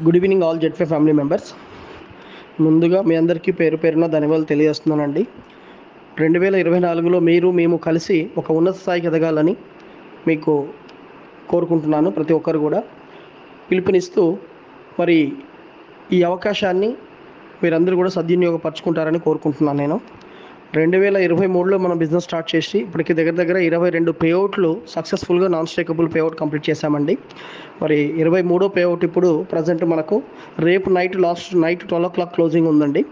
Good evening all Z ఫై family members. ముందుగా మీ అందరికీ పేరు పేరున ధన్యవాదాలు తెలియజేస్తున్నానండి. 2024లో మేము కలిసి ఒక ఉన్నత స్థాయికి ఎదగాలని మీకు కోరుకుంటున్నాను. ప్రతి ఒక్కరు కూడా పిలుపునిస్తూ మరి ఈ అవకాశాన్ని మీరందరూ కూడా సద్వినియోగపరచుకుంటారని కోరుకుంటున్నాను. నేను 2023లో మనం బిజినెస్ స్టార్ట్ చేసి ఇప్పటికి దగ్గర 22 పేఅవుట్లు సక్సెస్ఫుల్గా నాన్ స్టేకబుల్ పేఅవుట్ కంప్లీట్ చేశామండి. మరి 23వ పేఅవుట్ ఇప్పుడు ప్రజెంట్ మనకు రేపు లాస్ట్ నైట్ 12 o'clock క్లోజింగ్ ఉందండి.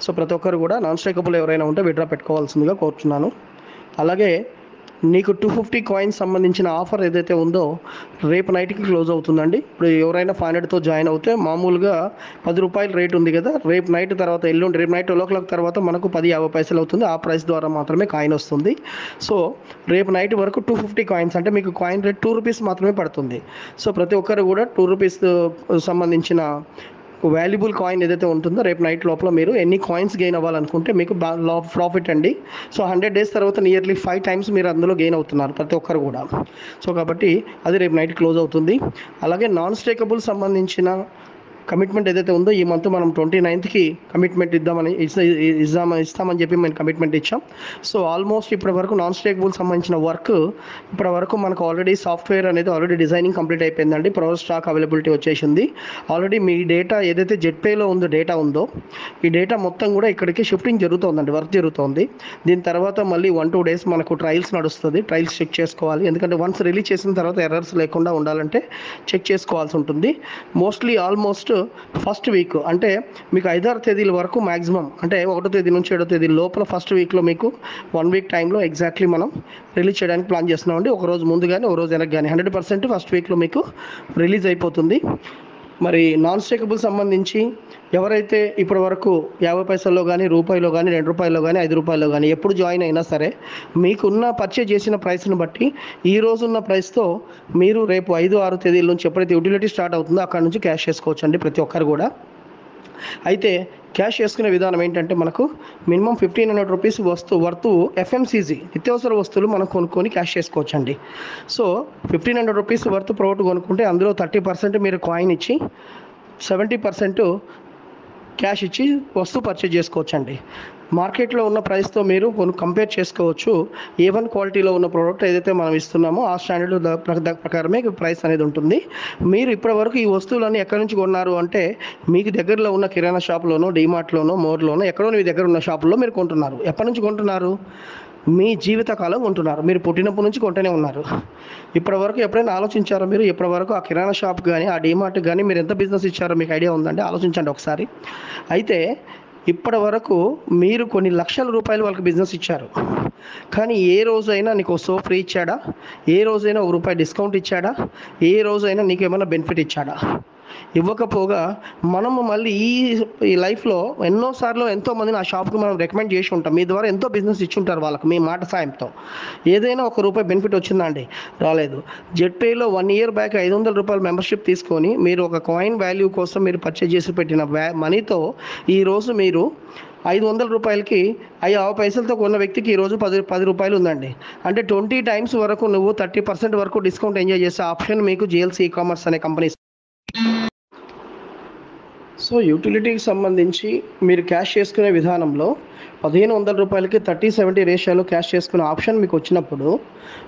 సో ప్రతి ఒక్కరు కూడా నాన్ స్టేకబుల్ ఎవరైనా ఉంటే విత్డ్రా పెట్టుకోవాల్సిందిగా కోరుచున్నాను. అలాగే నీకు 250 కాయిన్స్ సంబంధించిన ఆఫర్ ఏదైతే ఉందో రేపు నైట్కి క్లోజ్ అవుతుందండి. ఇప్పుడు ఎవరైనా 500తో జాయిన్ అవుతే మామూలుగా ₹10 రేట్ ఉంది కదా, రేపు నైట్ తర్వాత రేపు నైట్ 12 o'clock తర్వాత మనకు 10.50 పైసలు అవుతుంది. ఆ ప్రైస్ ద్వారా మాత్రమే కాయిన్ వస్తుంది. సో రేపు నైట్ వరకు 250 కాయిన్స్ అంటే మీకు కాయిన్ రేట్ ₹2 మాత్రమే పడుతుంది. సో ప్రతి ఒక్కరు కూడా ₹2 సంబంధించిన వాల్యుబుల్ కాయిన్ ఏదైతే ఉంటుందో రేపు నైట్ లోపల మీరు ఎన్ని కాయిన్స్ గెయిన్ అవ్వాలనుకుంటే మీకు ప్రాఫిట్ అండి. సో 100 days తర్వాత నియర్లీ 5 times మీరు అందులో గెయిన్ అవుతున్నారు ప్రతి ఒక్కరు కూడా. సో కాబట్టి అది రేపు నైట్ క్లోజ్ అవుతుంది. అలాగే నాన్ స్టేకబుల్ సంబంధించిన కమిట్మెంట్ ఏదైతే ఉందో ఈ మంత్ మనం 29th కమిట్మెంట్ ఇస్తామని చెప్పి మేము కమిట్మెంట్ ఇచ్చాం. సో ఆల్మోస్ట్ ఇప్పటి వరకు నాన్ స్టేకబుల్ సంబంధించిన వర్క్ ఇప్పటి వరకు మనకు ఆల్రెడీ సాఫ్ట్వేర్ అనేది ఆల్రెడీ డిజైనింగ్ కంప్లీట్ అయిపోయిందండి. ప్రొవైడ్ స్టాక్ అవైలబిలిటీ వచ్చేసింది. ఆల్రెడీ మీ డేటా ఏదైతే జెట్పేలో డేటా ఉందో ఈ డేటా మొత్తం కూడా ఇక్కడికి షిఫ్టింగ్ జరుగుతుందండి, వర్క్ జరుగుతుంది. దీని తర్వాత మళ్ళీ 1-2 days మనకు ట్రయల్స్ నడుస్తుంది. ట్రయల్స్ చెక్ చేసుకోవాలి, ఎందుకంటే వన్స్ రిలీజ్ చేసిన తర్వాత ఎర్రర్స్ లేకుండా ఉండాలంటే చెక్ చేసుకోవాల్సి ఉంటుంది. ఆల్మోస్ట్ ఫస్ట్ వీక్ అంటే మీకు 5-6 తేదీల వరకు మ్యాక్సిమం అంటే 1వ తేదీ నుంచి 7వ తేదీ లోపల ఫస్ట్ వీక్లో మీకు 1 week టైంలో ఎగ్జాక్ట్లీ మనం రిలీజ్ చేయడానికి ప్లాన్ చేస్తున్నామండి. ఒక రోజు ముందు కానీ ఒక రోజు వెనక్కి కానీ 100% ఫస్ట్ వీక్లో మీకు రిలీజ్ అయిపోతుంది. మరి నాన్ స్టేకబుల్ సంబంధించి ఎవరైతే ఇప్పటి వరకు 50 పైసల్లో కానీ రూపాయిలో కానీ ₹2 కానీ ₹5 కానీ ఎప్పుడు జాయిన్ అయినా సరే మీకున్న పర్చేజ్ చేసిన ప్రైస్ని బట్టి ఈ రోజున్న ప్రైస్తో మీరు రేపు 5-6 తేదీల నుంచి ఎప్పుడైతే యూటిలిటీ స్టార్ట్ అవుతుందో అక్కడ నుంచి క్యాష్ చేసుకోవచ్చు అండి ప్రతి ఒక్కరు కూడా. అయితే క్యాష్ చేసుకునే విధానం ఏంటంటే మనకు మినిమం ₹1,500 వర్త్ FMCG నిత్యావసర వస్తువులు మనం కొనుక్కొని క్యాష్ చేసుకోవచ్చు అండి. సో ₹1,500 వర్త్ ప్రోడక్ట్ కొనుక్కుంటే అందులో 30% మీరు కాయిన్ ఇచ్చి 70% క్యాష్ ఇచ్చి వస్తువు పర్చేజ్ చేసుకోవచ్చు అండి. మార్కెట్లో ఉన్న ప్రైస్తో మీరు కంపేర్ చేసుకోవచ్చు. A1 క్వాలిటీలో ఉన్న ప్రోడక్ట్ ఏదైతే మనం ఇస్తున్నామో ఆ స్టాండర్డ్ ప్రకారమే ప్రైస్ అనేది ఉంటుంది. మీరు ఇప్పటివరకు ఈ వస్తువులన్నీ ఎక్కడి నుంచి కొన్నారు అంటే మీకు దగ్గరలో ఉన్న కిరాణా షాప్లోనో, డీమార్ట్లోనో, మోర్లోనో ఎక్కడో మీ దగ్గర ఉన్న షాపుల్లో మీరు కొంటున్నారు. ఎప్పటి నుంచి కొంటున్నారు? మీ జీవితకాలం కొంటున్నారు. మీరు పుట్టినప్పటి నుంచి కొంటూనే ఉన్నారు. ఇప్పటివరకు ఎప్పుడైనా ఆలోచించారో మీరు ఇప్పటివరకు ఆ కిరాణా షాప్ కానీ ఆ డీమార్ట్ కానీ మీరు ఎంత బిజినెస్ ఇచ్చారో మీకు ఐడియా ఉందండి? ఆలోచించండి ఒకసారి. అయితే ఇప్పటి వరకు మీరు కొన్ని లక్షల రూపాయలు వాళ్ళకి బిజినెస్ ఇచ్చారు, కానీ ఏ రోజైనా నీకు సోప్ ఫ్రీ ఇచ్చాడా? ఏ రోజైనా ₹1 డిస్కౌంట్ ఇచ్చాడా? ఏ రోజైనా నీకు ఏమైనా బెనిఫిట్ ఇచ్చాడా? ఇవ్వకపోగా మనము మళ్ళీ ఈ లైఫ్లో ఎన్నోసార్లు ఎంతోమందిని ఆ షాప్కి మనం రికమెండ్ చేసి ఉంటాం. మీ ద్వారా ఎంతో బిజినెస్ ఇచ్చుంటారు వాళ్ళకి మీ మాట సాయంతో. ఏదైనా ₹1 బెనిఫిట్ వచ్చిందా అండి? రాలేదు. జెట్పేలో 1 year బ్యాక్ ₹500 మెంబర్షిప్ తీసుకొని మీరు ఒక కాయిన్ వాల్యూ కోసం మీరు పర్చేజ్ చేసి పెట్టిన మనీతో ఈరోజు మీరు ₹500కి 50 పైసలతో కొన్న వ్యక్తికి ఈరోజు ₹10 ఉందండి. అంటే 20 times వరకు నువ్వు 30% వరకు డిస్కౌంట్ ఎంజాయ్ చేసే ఆప్షన్ మీకు GLC e-commerce అనే కంపెనీ. సో యూటిలిటీకి సంబంధించి మీరు క్యాష్ చేసుకునే విధానంలో ₹1,500కి 30-70 రేషియోలో క్యాష్ చేసుకునే ఆప్షన్ మీకు వచ్చినప్పుడు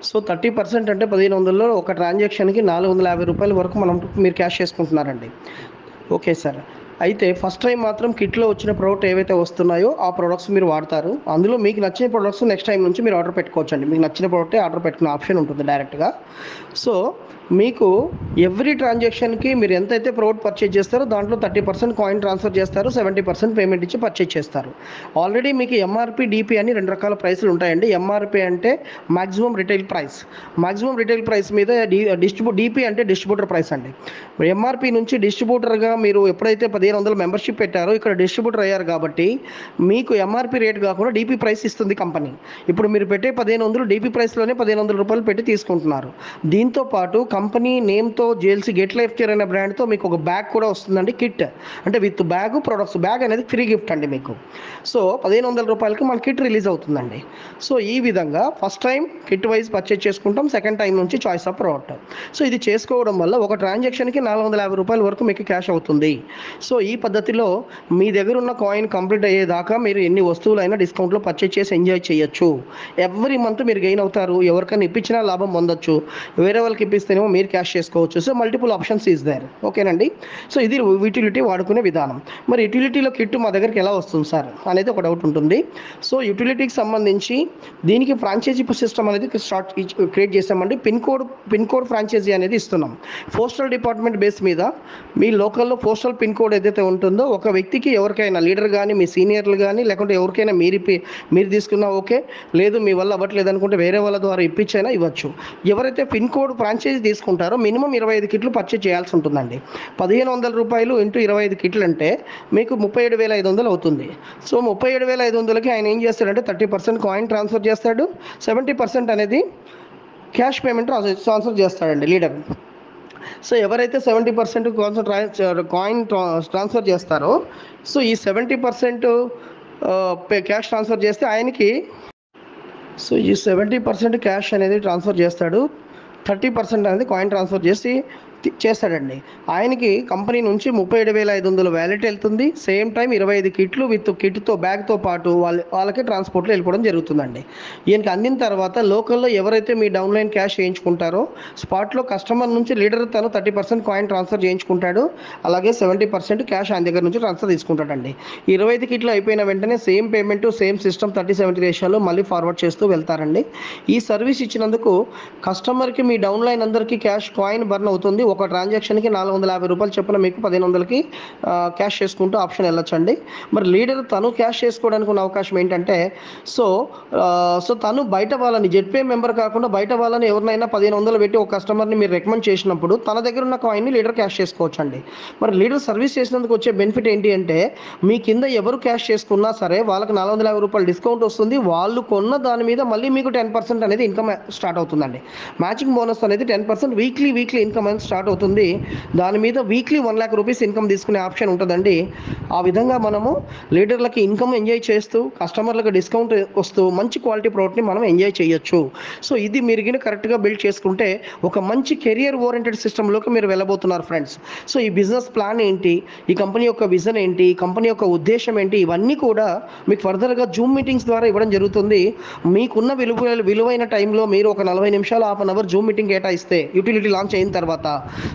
సో 30% అంటే 1,500లో ఒక ట్రాన్సాక్షన్కి ₹450 వరకు మీరు క్యాష్ చేసుకుంటున్నారండి. Okay sir. అయితే ఫస్ట్ టైం మాత్రం కిట్లో వచ్చిన ప్రోడక్ట్ ఏవైతే వస్తున్నాయో ఆ ప్రోడక్ట్స్ మీరు వాడతారు. అందులో మీకు నచ్చిన ప్రోడక్ట్స్ నెక్స్ట్ టైం నుంచి మీరు ఆర్డర్ పెట్టుకోవచ్చు అండి. మీకు నచ్చిన ప్రోడక్టే ఆర్డర్ పెట్టుకునే ఆప్షన్ ఉంటుంది డైరెక్ట్గా. సో మీకు ఎవ్రీ ట్రాన్సాక్షన్కి మీరు ఎంతైతే ప్రోడక్ట్ పర్చేజ్ చేస్తారో దాంట్లో 30% కాయిన్ ట్రాన్స్ఫర్ చేస్తారు, 70% పేమెంట్ ఇచ్చి పర్చేజ్ చేస్తారు. ఆల్రెడీ మీకు MRP, DP అని 2 రకాల ప్రైస్లు ఉంటాయండి. MRP అంటే maximum retail price. Maximum retail price మీద DP అంటే డిస్ట్రిబ్యూటర్ ప్రైస్ అండి. MRP నుంచి డిస్ట్రిబ్యూటర్గా మీరు ఎప్పుడైతే 1,500 మెంబర్షిప్ పెట్టారో ఇక్కడ డిస్ట్రిబ్యూటర్ అయ్యారు కాబట్టి మీకు MRP రేట్ కాకుండా DP ప్రైస్ ఇస్తుంది కంపెనీ. ఇప్పుడు మీరు పెట్టే 1,500 DP ప్రైస్లోనే ₹1,500 పెట్టి తీసుకుంటున్నారు. దీంతో పాటు కంపెనీ నేమ్తో జేఎల్సీ గెట్ లైఫ్ కేర్ అనే బ్రాండ్తో మీకు ఒక బ్యాగ్ కూడా వస్తుందండి, కిట్. అంటే విత్ బ్యాగ్, ప్రొడక్ట్స్. బ్యాగ్ అనేది ఫ్రీ గిఫ్ట్ అండి మీకు. సో 1500 రూపాయలకి మన కిట్ రిలీజ్ అవుతుందండి. సో ఈ విధంగా first time kit wise purchase చేసుకుంటాం, సెకండ్ టైం నుంచి చాయిస్ ఆఫ్ ప్రోడక్ట్. సో ఇది చేసుకోవడం వల్ల ఒక ట్రాన్సాక్షన్కి 450 రూపాయల వరకు మీకు క్యాష్ అవుతుంది. సో ఈ పద్ధతిలో మీ దగ్గర ఉన్న కాయిన్ కంప్లీట్ అయ్యేదాకా మీరు ఎన్ని వస్తువులైనా డిస్కౌంట్లో పర్చేజ్ చేసి ఎంజాయ్ చేయొచ్చు. ఎవ్రీ మంత్ మీరు గెయిన్ అవుతారు. ఎవరికైనా ఇప్పించినా లాభం పొందొచ్చు, వేరే వాళ్ళకి ఇప్పిస్తేనేమో మీరు క్యాష్ చేసుకోవచ్చు. So multiple options is there. ఓకేనండి. సో ఇది యూటిలిటీ వాడుకునే విధానం. మరి యూటిలిటీలో కిట్ మా దగ్గరికి ఎలా వస్తుంది సార్ అనేది ఒక డౌట్ ఉంటుంది. సో యూటిలిటీకి సంబంధించి దీనికి ఫ్రాంచైజీ సిస్టమ్ అనేది క్రియేట్ చేసామండి. పిన్ కోడ్ ఫ్రాంచైజీ అనేది ఇస్తున్నాం. పోస్టల్ డిపార్ట్మెంట్ బేస్ మీద మీ లోకల్లో పోస్టల్ పిన్ కోడ్ ఏదైతే ఉంటుందో ఒక వ్యక్తికి ఎవరికైనా లీడర్ కానీ, మీ సీనియర్లు కానీ, లేకుంటే ఎవరికైనా మీరు తీసుకున్నా ఓకే, లేదు మీ వల్ల అవ్వట్లేదు అనుకుంటే వేరే వాళ్ళ ద్వారా ఇప్పించైనా ఇవ్వచ్చు. ఎవరైతే పిన్ కోడ్ ఫ్రాంచైజీ తీసుకుంటారో మినిమం 25 కిట్లు పర్చేజ్ చేయాల్సి ఉంటుందండి. 1500 రూపాయలు ఇంటూ 25 కిట్లు అంటే మీకు 37,500 అవుతుంది. సో 37,500కి ఆయన ఏం చేస్తాడంటే 30% కాయిన్ ట్రాన్స్ఫర్ చేస్తాడు, 70% అనేది క్యాష్ పేమెంట్ ట్రాన్స్ఫర్ చేస్తాడండి లీడర్. సో ఎవరైతే 70% కాయిన్ ట్రాన్స్ఫర్ చేస్తారో, సో ఈ 70% క్యాష్ ట్రాన్స్ఫర్ చేస్తే ఆయనకి, సో ఈ 70% క్యాష్ అనేది ట్రాన్స్ఫర్ చేస్తాడు, 30% అనేది కాయిన్ ట్రాన్స్ఫర్ చేస్తాడండి. ఆయనకి కంపెనీ నుంచి 37,500 వ్యాలెట్ వెళ్తుంది. సేమ్ టైం 25 కిట్లు విత్ కిట్తో బ్యాగ్తో పాటు వాళ్ళకి ట్రాన్స్పోర్ట్లో వెళ్ళిపోవడం జరుగుతుందండి. ఈయనకి అందిన తర్వాత లోకల్లో ఎవరైతే మీ డౌన్లైన్ క్యాష్ చేయించుకుంటారో స్పాట్లో కస్టమర్ నుంచి లీడర్ తను 30% కాయిన్ ట్రాన్స్ఫర్ చేయించుకుంటాడు, అలాగే 70% క్యాష్ ఆయన దగ్గర నుంచి ట్రాన్స్ఫర్ తీసుకుంటాడండి. 25 కిట్లు అయిపోయిన వెంటనే సేమ్ పేమెంట్, సేమ్ సిస్టమ్ 30-70 రేషియోలో మళ్ళీ ఫార్వర్డ్ చేస్తూ వెళ్తారండి. ఈ సర్వీస్ ఇచ్చినందుకు కస్టమర్కి మీ డౌన్లైన్ అందరికీ కాయిన్ బర్న్ అవుతుంది. ఒక ట్రాన్సాక్షన్కి 450 రూపాయలు చొప్పున మీకు 1500కి క్యాష్ చేసుకుంటూ ఆప్షన్ వెళ్ళొచ్చండి. మరి లీడర్ తను క్యాష్ చేసుకోవడానికి ఉన్న అవకాశం ఏంటంటే, సో తను బయట వాళ్ళని జెడ్పే మెంబర్ కాకుండా బయట వాళ్ళని ఎవరినైనా 1500 పెట్టి ఒక కస్టమర్ని మీరు రికమెండ్ చేసినప్పుడు తన దగ్గర ఉన్న కాయిన్ని లీడర్ క్యాష్ చేసుకోవచ్చండి. మరి లీడర్ సర్వీస్ చేసినందుకు వచ్చే బెనిఫిట్ ఏంటి అంటే, మీ కింద ఎవరు క్యాష్ చేసుకున్నా సరే వాళ్ళకి 450 రూపాయలు డిస్కౌంట్ వస్తుంది. వాళ్ళు కొన్న దాని మీద మళ్ళీ మీకు 10% అనేది ఇన్కమ్ స్టార్ట్ అవుతుందండి. మ్యాచింగ్ బోనస్ అనేది 10% వీక్లీ ఇన్కమ్ అనేది స్టార్ట్ అవుతుంది. దాని మీద వీక్లీ 1 lakh రూపీస్ ఇన్కమ్ తీసుకునే ఆప్షన్ ఉంటుందండి. ఆ విధంగా మనము లీడర్లకి ఇన్కమ్ ఎంజాయ్ చేస్తూ కస్టమర్లకు డిస్కౌంట్ వస్తూ మంచి క్వాలిటీ ప్రోడక్ట్ని మనం ఎంజాయ్ చేయొచ్చు. సో ఇది మీరు కరెక్ట్గా బిల్డ్ చేసుకుంటే ఒక మంచి కెరియర్ ఓరియంటెడ్ సిస్టంలోకి మీరు వెళ్ళబోతున్నారు ఫ్రెండ్స్. సో ఈ బిజినెస్ ప్లాన్ ఏంటి, ఈ కంపెనీ యొక్క విజన్ ఏంటి, ఈ కంపెనీ యొక్క ఉద్దేశం ఏంటి, ఇవన్నీ కూడా మీకు ఫర్దర్గా జూమ్ మీటింగ్స్ ద్వారా ఇవ్వడం జరుగుతుంది. మీకున్న విలువైన టైంలో మీరు ఒక 40 నిమిషాలు, half an hour zoom meeting కేటాయిస్తే యూటిలిటీ లాంచ్ అయిన తర్వాత,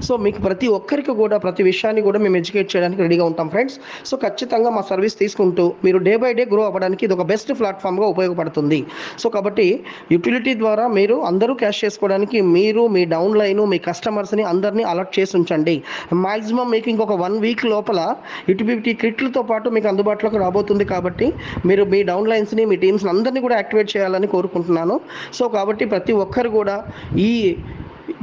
సో మీకు ప్రతి ఒక్కరికి కూడా ప్రతి విషయాన్ని కూడా మేము ఎడ్యుకేట్ చేయడానికి రెడీగా ఉంటాం ఫ్రెండ్స్. సో ఖచ్చితంగా మా సర్వీస్ తీసుకుంటూ మీరు డే బై డే గ్రో అవ్వడానికి ఇది ఒక బెస్ట్ ప్లాట్ఫామ్గా ఉపయోగపడుతుంది. సో కాబట్టి యూటిలిటీ ద్వారా మీరు అందరూ క్యాష్ చేసుకోవడానికి మీరు మీ డౌన్ లైన్, మీ కస్టమర్స్ని అందరినీ అలర్ట్ చేసి ఉంచండి. మ్యాక్సిమం మీకు ఇంకొక 1 వీక్ లోపల యూటిలిటీ కిట్లతో పాటు మీకు అందుబాటులోకి రాబోతుంది. కాబట్టి మీరు మీ డౌన్ లైన్స్ని, మీ టీమ్స్ని అందరినీ కూడా యాక్టివేట్ చేయాలని కోరుకుంటున్నాను. సో కాబట్టి ప్రతి ఒక్కరు కూడా ఈ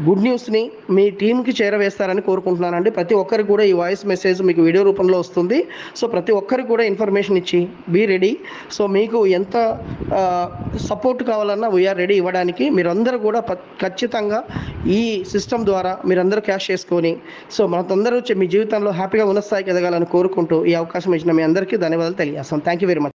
గుడ్ న్యూస్ని మీ టీంకి చేరవేస్తారని కోరుకుంటున్నానండి. ప్రతి ఒక్కరికి కూడా ఈ వాయిస్ మెసేజ్ మీకు వీడియో రూపంలో వస్తుంది. సో ప్రతి ఒక్కరికి కూడా ఇన్ఫర్మేషన్ ఇచ్చి బీ రెడీ. సో మీకు ఎంత సపోర్ట్ కావాలన్నా వీఆర్ రెడీ ఇవ్వడానికి. మీరందరూ కూడా ఖచ్చితంగా ఈ సిస్టమ్ ద్వారా మీరందరూ క్యాష్ చేసుకొని సో మనందరూ మీ జీవితంలో హ్యాపీగా ఉన్నత స్థాయికి ఎదగాలని కోరుకుంటూ ఈ అవకాశం ఇచ్చిన మీ అందరికీ ధన్యవాదాలు తెలియజేస్తాం. Thank you very much.